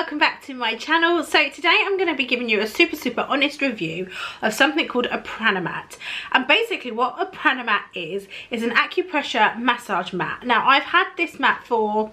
welcome back to my channel. So today I'm going to be giving you a super honest review of something called a Pranamat. And basically what a Pranamat is an acupressure massage mat. Now I've had this mat for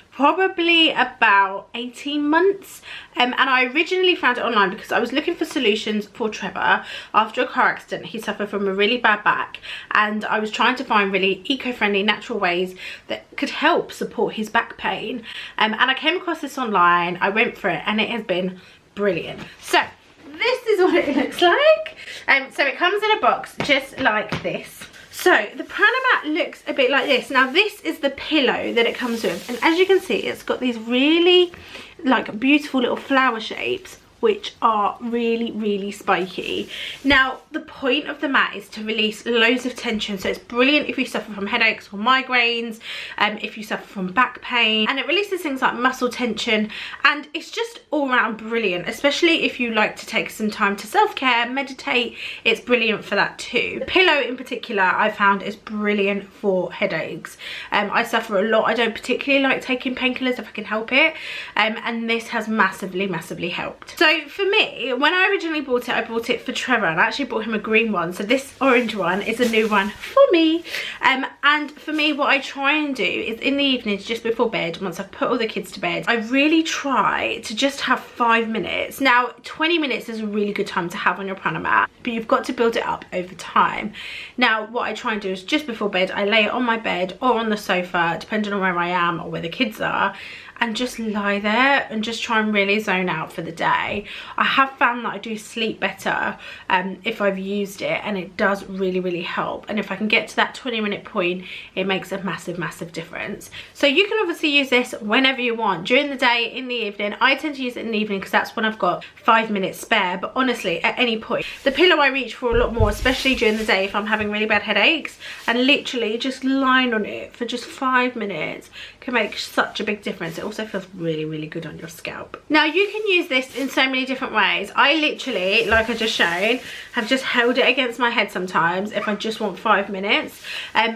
probably about 18 months and I originally found it online because I was looking for solutions for Trevor. After a car accident, he suffered from a really bad back and I was trying to find really eco-friendly natural ways that could help support his back pain, and I came across this online. I went for it and it has been brilliant. So this is what it looks like. So it comes in a box just like this. So the Pranamat looks a bit like this. Now this is the pillow that it comes with, and as you can see it's got these really like beautiful little flower shapes which are really spiky. Now the point of the mat is to release loads of tension, so it's brilliant if you suffer from headaches or migraines, if you suffer from back pain, and it releases things like muscle tension, and it's just all around brilliant, especially if you like to take some time to self-care, meditate. It's brilliant for that too. The pillow in particular I found is brilliant for headaches. I suffer a lot. I don't particularly like taking painkillers if I can help it, and this has massively helped. So for me, when I originally bought it, I bought it for Trevor, and I actually bought him a green one, so this orange one is a new one for me. And for me, what I try and do is in the evenings just before bed, once I've put all the kids to bed, I really try to just have 5 minutes. Now 20 minutes is a really good time to have on your Pranamat, but you've got to build it up over time. Now what I try and do is just before bed I lay it on my bed or on the sofa, depending on where I am or where the kids are, and just lie there and just try and really zone out for the day. I have found that I do sleep better if I've used it, and it does really help. And if I can get to that 20-minute point, it makes a massive difference. So you can obviously use this whenever you want, during the day, in the evening. I tend to use it in the evening because that's when I've got 5 minutes spare, but honestly at any point. The pillow I reach for a lot more, especially during the day if I'm having really bad headaches, and literally just lying on it for just 5 minutes can make such a big difference. It also feels really good on your scalp. Now you can use this in so many different ways. I literally, like I just shown, have just held it against my head sometimes if I just want 5 minutes.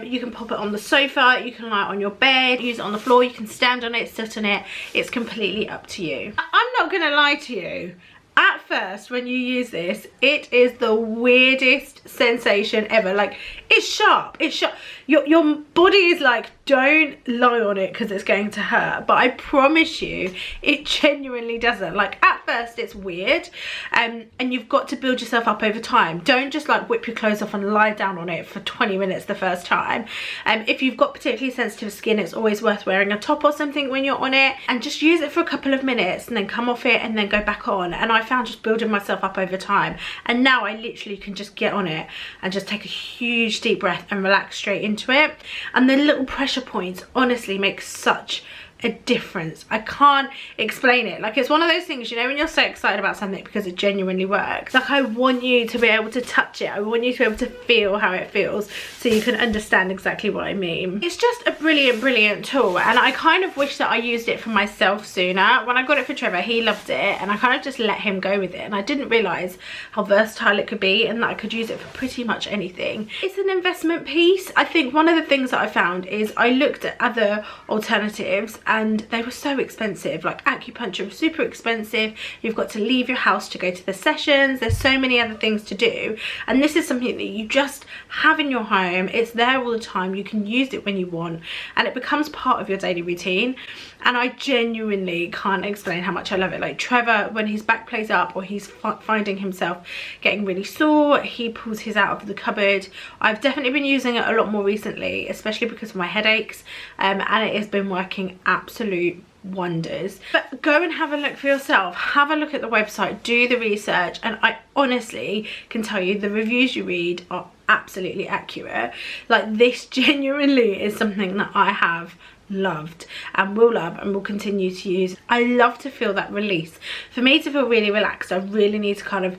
You can pop it on the sofa, you can lie it on your bed, use it on the floor, you can stand on it, sit on it. It's completely up to you. I'm not gonna lie to you. At first, when you use this, it is the weirdest sensation ever. Like, it's sharp, it's sharp. Your body is like, don't lie on it because it's going to hurt. But I promise you, it genuinely doesn't. Like, at first, it's weird. And you've got to build yourself up over time. Don't just like whip your clothes off and lie down on it for 20 minutes the first time. If you've got particularly sensitive skin, it's always worth wearing a top or something when you're on it. And just use it for a couple of minutes and then come off it and then go back on. And I found just building myself up over time, and now I literally can just get on it and just take a huge deep breath and relax straight into it. And the little pressure points honestly make such a difference. I can't explain it. Like, it's one of those things, you know, when you're so excited about something because it genuinely works. Like, I want you to be able to touch it. I want you to be able to feel how it feels so you can understand exactly what I mean. It's just a brilliant tool, and I kind of wish that I used it for myself sooner. When I got it for Trevor, he loved it, and I kind of just let him go with it, and I didn't realise how versatile it could be and that I could use it for pretty much anything. It's an investment piece. I think one of the things that I found is I looked at other alternatives and they were so expensive. Like, acupuncture was super expensive. You've got to leave your house to go to the sessions. There's so many other things to do, and this is something that you just have in your home. It's there all the time. You can use it when you want, and it becomes part of your daily routine. And I genuinely can't explain how much I love it. Like, Trevor, when his back plays up or he's finding himself getting really sore, he pulls his out of the cupboard. I've definitely been using it a lot more recently, especially because of my headaches, and it has been working absolute wonders. But go and have a look for yourself. Have a look at the website, do the research, and I honestly can tell you the reviews you read are absolutely accurate. Like, this genuinely is something that I have loved and will love and will continue to use. I love to feel that release. For me to feel really relaxed, I really need to kind of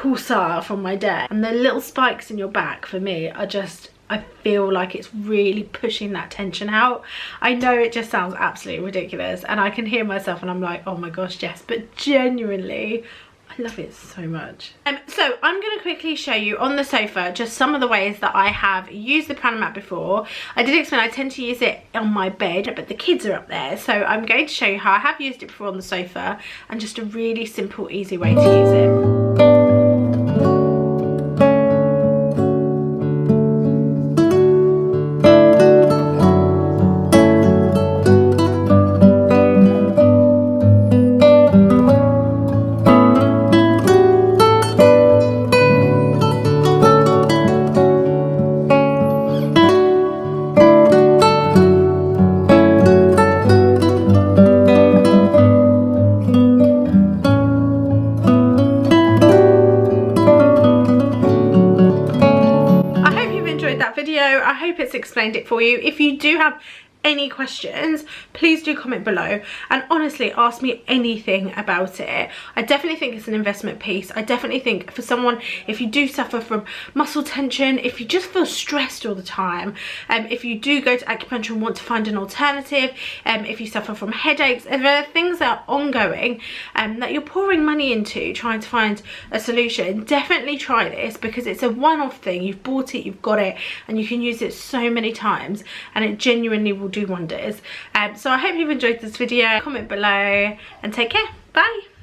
woosah from my day. And the little spikes in your back for me are just, I feel like it's really pushing that tension out. I know it just sounds absolutely ridiculous, and I can hear myself and I'm like, oh my gosh, Jess, but genuinely I love it so much. So I'm going to quickly show you on the sofa just some of the ways that I have used the Pranamat before. I did explain I tend to use it on my bed, but the kids are up there, so I'm going to show you how I have used it before on the sofa and just a really simple, easy way to use it. I hope it's explained it for you. If you do have any questions, please do comment below and honestly ask me anything about it. I definitely think it's an investment piece. I definitely think for someone, if you do suffer from muscle tension, if you just feel stressed all the time, if you do go to acupuncture and want to find an alternative, if you suffer from headaches, if there are things that are ongoing that you're pouring money into trying to find a solution, definitely try this because it's a one-off thing. You've bought it, you've got it, and you can use it so many times and it genuinely will do wonders. So I hope you've enjoyed this video. Comment below and take care. Bye.